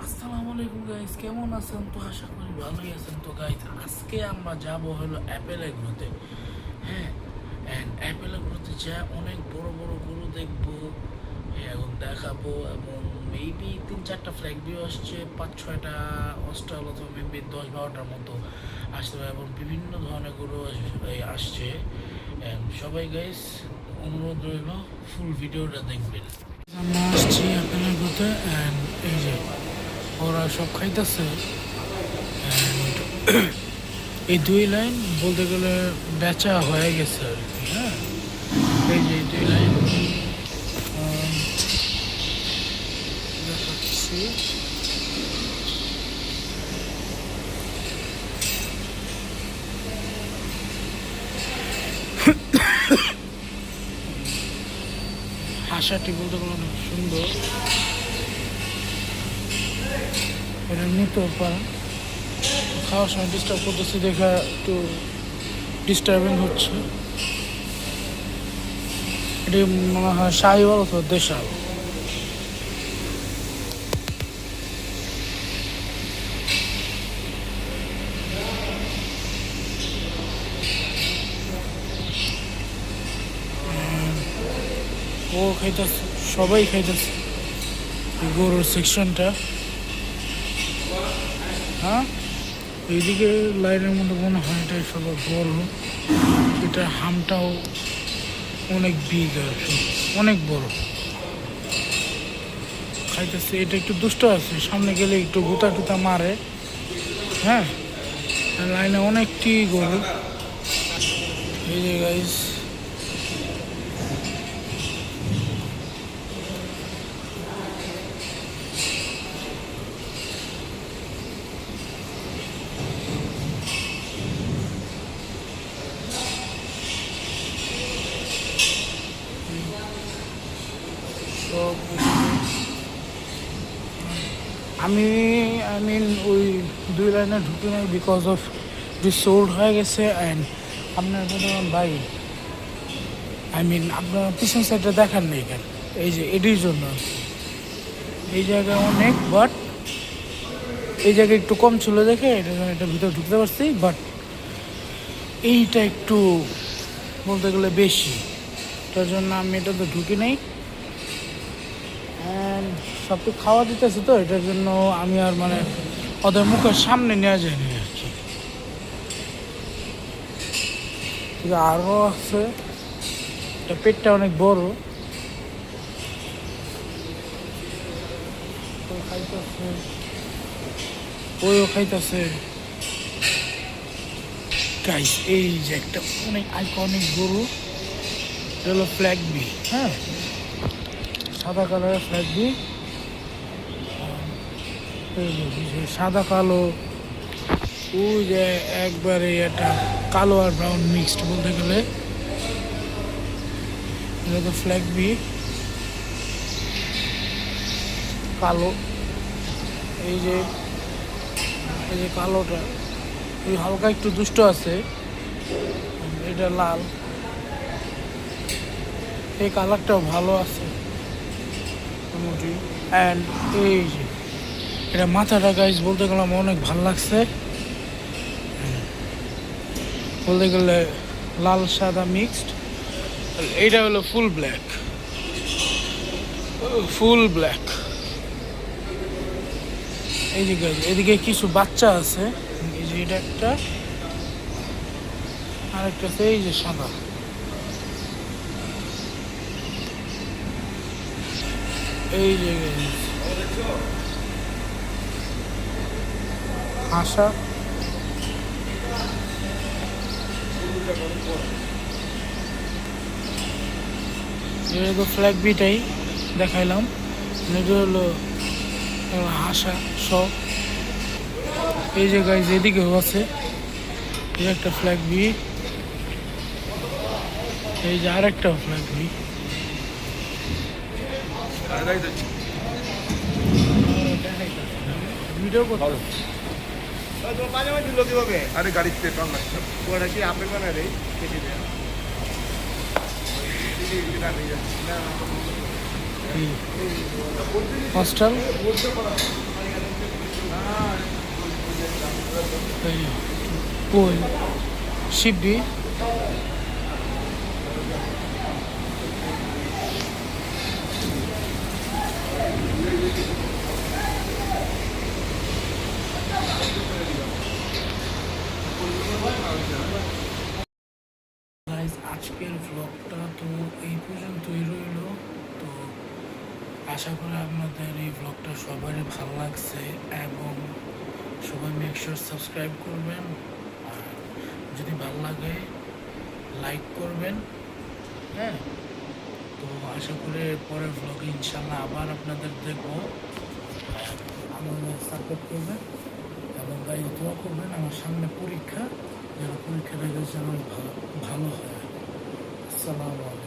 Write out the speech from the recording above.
আসসালামু আলাইকুম গাইস, কেমন আছেন? তো আশা করি ভালোই আছেন। তো গাইস, আজকে আমরা যাব হলো অ্যাপেল এগ্রোতে। হ্যাঁ, অ্যান্ড অ্যাপেল এগ্রোতে যা অনেক বড় বড় গরু দেখবো এবং দেখাবো, এবং মেবি 3-4টা ফ্ল্যাগ ভিউ আসছে, 5-6টা অস্ট্রাল অথবা মেবি 10-12টার মতো আসতে পারে, এবং বিভিন্ন ধরনের গরু আসছে। অ্যান্ড সবাই গাইস, অনুরোধ রইল ফুল ভিডিওটা দেখবেন। আমরা আসছি অ্যাপেল এগ্রোতে, অ্যান্ড এই যে ওরা সব খাইতেছে। এই দুই লাইন বলতে গেলে বেচা হয়ে গেছে আর কি। হ্যাঁ, এই যে এই দুই লাইন দেখাচ্ছি। হাসাটি বলতে গেলে অনেক সুন্দর, এটা নিতেও পারেন। খাওয়ার সময় ডিস্টার্ব করতেছি দেখা একটু ডিস্টার্বিং হচ্ছে। এটি মনে হয় শাহিওয়াল অথবা দেশাল। ও খাইতেছে, সবাই খাইতেছে গরুর সেকশনটা। হ্যাঁ, এইদিকে লাইনের মধ্যে মনে হয় এটাই সবার বড়। এটার হামটাও অনেক বিগ আর কি, অনেক বড়। খাইতেছে, এটা একটু দুষ্ট আছে, সামনে গেলে একটু গুতা টুতা মারে। হ্যাঁ, লাইনে অনেকটি গরু। এই যে গাইস, সব আমি আই মিন ওই দুই লাইনে ঢুকি নাই, বিকজ অফ সোল্ড হয়ে গেছে। অ্যান্ড আপনার বলুন ভাই, আই মিন আপনার পিছন সাইডটা দেখার নেই কেন? এই যে এটির জন্য এই জায়গায় অনেক, বাট এই জায়গায় একটু কম ছিল দেখে এটা ভিতরে ঢুকতে পারছি। বাট এইটা একটু বলতে গেলে বেশি, তার জন্য আমি এটাতে ঢুকি নাই। অ্যান্ড সব তো খাওয়া দিতেছে, তো এটার জন্য আমি আর মানে ওদের মুখের সামনে নেওয়া যায়নি আর কি। আরও আছে, এটা পেটটা অনেক বড়। খাইতেছে, ওইও খাইতেছে। গাইস, এই যে একটা অনেক আইকনিক গরু, এটা হলো ফ্ল্যাগ বি। হ্যাঁ, সাদা কালারের ফ্ল্যাগ বি, সাদা কালো। ওই যে একবারে এটা কালো আর ব্রাউন মিক্সড বলতে গেলে, এটা তো ফ্ল্যাগ বি কালো। এই যে কালোটা ওই হালকা একটু দুষ্ট আছে, এটা লাল। এই কালারটাও ভালো আছে মোটামুটি। অ্যান্ড এই যে এটা মাথাটা গাইস বলতে গেলে আমার অনেক ভালো লাগছে। বলতে গেলে লাল সাদা মিক্সড। এইটা হলো ফুল ব্ল্যাক, ফুল ব্ল্যাক। এই যে গাইস, এদিকে কিছু বাচ্চা আছে, এই যে এটা একটা, আরেকটা আছে এই যে সাদা। এই যে হাসা, এটা তো ফ্ল্যাগ বিটাই দেখাইলাম। এটা হলো হাসা সব। এই যে গাইজ এদিকেও আছে, এই একটা ফ্ল্যাগ বি, এই যে আরেকটাও ফ্ল্যাগ বি। ভিডিও করতে আরে গাড়িতে টন লাগছে ওটা কি আপনি বানারে কেটে দেন হস্টেল কই শিববি আজকের ভ্লগটা তো এই পর্যন্তই রইল। তো আশা করি আপনাদের এই ভ্লগটা সবারই ভালো লাগছে এবং সবাই মেক শিওর সাবস্ক্রাইব করবেন, আর যদি ভালো লাগে লাইক করবেন। হ্যাঁ, তো আশা করি পরের ভ্লগে ইনশাল্লাহ আবার আপনাদের দেখবো। আমাদের সাপোর্ট করবেন এবং গাইড দোয়া করবেন। আমার সামনে পরীক্ষা, যেন পরীক্ষাটা যেন ভালো হয়। আসসালামু আলাইকুম।